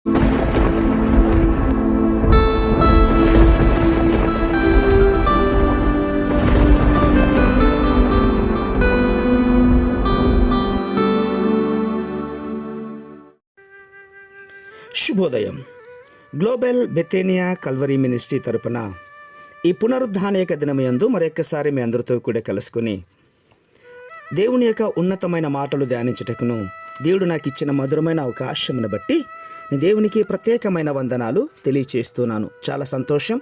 శుభోదయం. Global బెతేనియా Calvary ministry తరపున ఈ పునరుద్ధానేక దినమయందు మరొక్కసారి మీ అందరితో కూడా కలుసుకుని దేవుని యొక్క ఉన్నతమైన మాటలు ధ్యానించుటకును దేవుడు నాకు ఇచ్చిన మధురమైన అవకాశమును బట్టి నేను దేవునికి ప్రత్యేకమైన వందనాలు తెలియచేస్తున్నాను. చాలా సంతోషం.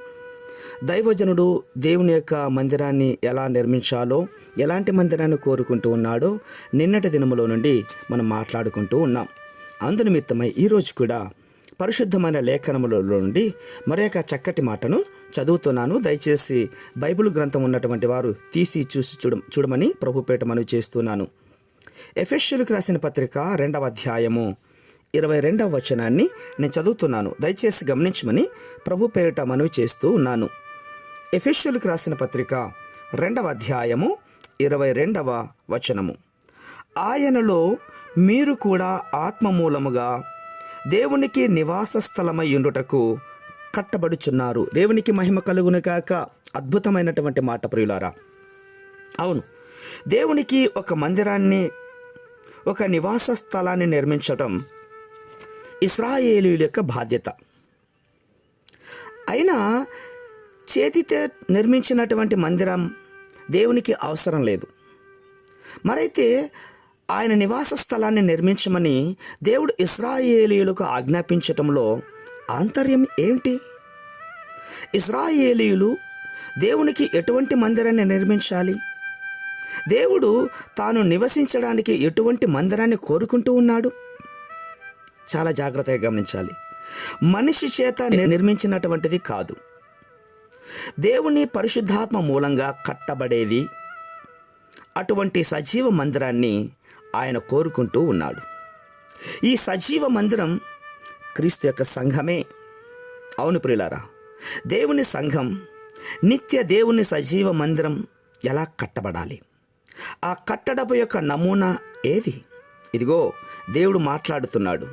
దైవజనుడు దేవుని యొక్క మందిరాన్ని ఎలా నిర్మించాలో, ఎలాంటి మందిరాన్ని కోరుకుంటూ ఉన్నాడో నిన్నటి దినములో నుండి మనం మాట్లాడుకుంటూ ఉన్నాం. అందునిమిత్తమై ఈరోజు కూడా పరిశుద్ధమైన లేఖనముల నుండి మరొక చక్కటి మాటను చదువుతున్నాను. దయచేసి బైబిల్ గ్రంథం ఉన్నటువంటి వారు తీసి చూసి చూడమని ప్రభుపేట మనవి చేస్తున్నాను. ఎఫెసీయులకు రాసిన పత్రిక 2వ అధ్యాయము 22వ వచనాన్ని నేను చదువుతున్నాను. దయచేసి గమనించమని ప్రభు పేరిట మనవి చేస్తూ ఉన్నాను. ఎఫెసీయులకు రాసిన పత్రిక 2వ అధ్యాయము 22వ వచనము. ఆయనలో మీరు కూడా ఆత్మ మూలముగా దేవునికి నివాస స్థలమై ఉండుటకు కట్టబడుచున్నారు. దేవునికి మహిమ కలుగును కాక. అద్భుతమైనటువంటి మాట ప్రియులారా. అవును, దేవునికి ఒక మందిరాన్ని, ఒక నివాస స్థలాన్ని నిర్మించటం ఇశ్రాయేలీయుల యొక్క బాధ్యత. అయినా చేతితో నిర్మించినటువంటి మందిరం దేవునికి అవసరం లేదు. మరైతే ఆయన నివాస స్థలాన్ని నిర్మించమని దేవుడు ఇశ్రాయేలీయులకు ఆజ్ఞాపించటంలో ఆంతర్యం ఏమిటి? ఇశ్రాయేలీయులు దేవునికి ఎటువంటి మందిరాన్ని నిర్మించాలి? దేవుడు తాను నివసించడానికి ఎటువంటి మందిరాన్ని కోరుకుంటూ ఉన్నాడు? చాలా జాగ్రత్తగా గమనించాలి. మనిషి చేత నిర్మించినటువంటిది కాదు. దేవుని పరిశుద్ధాత్మ మూలంగా కట్టబడేది. అటువంటి సజీవ మందిరాన్ని ఆయన కోరుకుంటూ ఉన్నాడు. ఈ సజీవ మందిరం క్రీస్తు యొక్క సంఘమే. అవును ప్రియులారా, దేవుని సంఘం, నిత్య దేవుని సజీవ మందిరం ఎలా కట్టబడాలి? ఆ కట్టడపు యొక్క నమూనా ఏది? ఇదిగో దేవుడు మాట్లాడుతున్నాడు.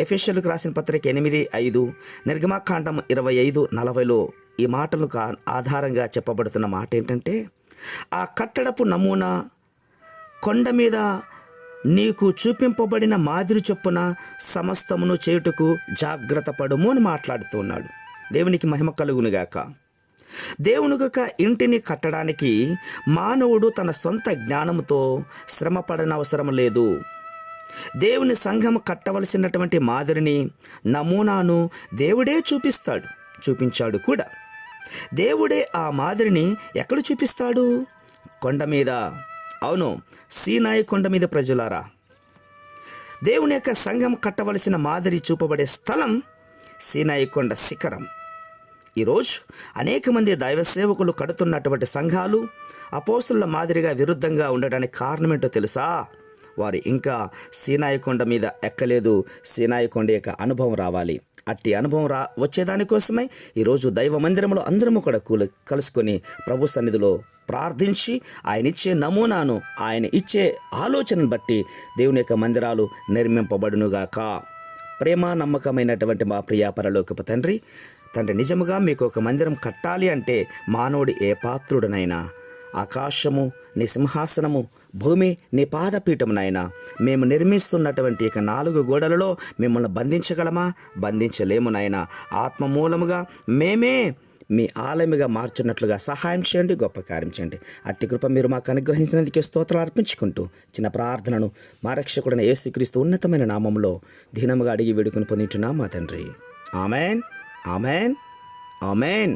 ఎఫెసీయులకు రాసిన పత్రిక 8:5, నిర్గమకాండం 25:40లో ఈ మాటలకు ఆధారంగా చెప్పబడుతున్న మాట ఏంటంటే, ఆ కట్టడపు నమూనా కొండ మీద నీకు చూపింపబడిన మాదిరి చొప్పున సమస్తమును చేయుటకు జాగ్రత్త పడుము అని మాట్లాడుతూ ఉన్నాడు. దేవునికి మహిమ కలుగునుగాక. దేవుని యొక్క ఇంటిని కట్టడానికి మానవుడు తన సొంత జ్ఞానంతో శ్రమ పడనవసరం లేదు. దేవుని సంఘం కట్టవలసినటువంటి మాదిరిని, నమూనాను దేవుడే చూపించాడు కూడా. దేవుడే ఆ మాదిరిని ఎక్కడ చూపిస్తాడు? కొండ మీద. అవును, సీనాయి కొండ మీద. ప్రజలారా, దేవుని యొక్క సంఘం కట్టవలసిన మాదిరి చూపబడే స్థలం సీనాయి కొండ శిఖరం. ఈరోజు అనేక మంది దైవ సేవకులు కడుతున్నటువంటి సంఘాలు అపోస్తుల మాదిరిగా విరుద్ధంగా ఉండడానికి కారణమేంటో తెలుసా? వారు ఇంకా సీనాయి కొండ మీద ఎక్కలేదు. సీనాయి కొండ యొక్క అనుభవం రావాలి. అట్టి అనుభవం వచ్చేదానికోసమై ఈరోజు దైవ మందిరంలో అందరము కూడా కలుసుకొని ప్రభు సన్నిధిలో ప్రార్థించి ఆయన ఇచ్చే నమూనాను, ఆయన ఇచ్చే ఆలోచనను బట్టి దేవుని యొక్క మందిరాలు నిర్మింపబడునుగాక. ప్రేమ నమ్మకమైనటువంటి మా ప్రియ పరలోకపు తండ్రి, నిజముగా మీకు ఒక మందిరం కట్టాలి అంటే మానవుడు ఏ పాత్రుడనైనా, ఆకాశము నీ సింహాసనము, భూమి నీ పాదపీఠమునైనా, మేము నిర్మిస్తున్నటువంటి ఇక 4 గోడలలో మిమ్మల్ని బంధించగలమా? బంధించలేము నాయనా. ఆత్మ మూలముగా మేమే మీ ఆలయముగా మార్చున్నట్లుగా సహాయం చేయండి, గొప్ప కార్యం చేయండి. అట్టి కృప మీరు మాకు అనుగ్రహించినందుకే స్తోత్రాలు అర్పించుకుంటూ చిన్న ప్రార్థనను మా రక్షకుడైన యేసుక్రీస్తు ఉన్నతమైన నామములో దీనముగా అడిగి వేడుకొని పొందుతున్నాం మా తండ్రి. Amen, amen, amen.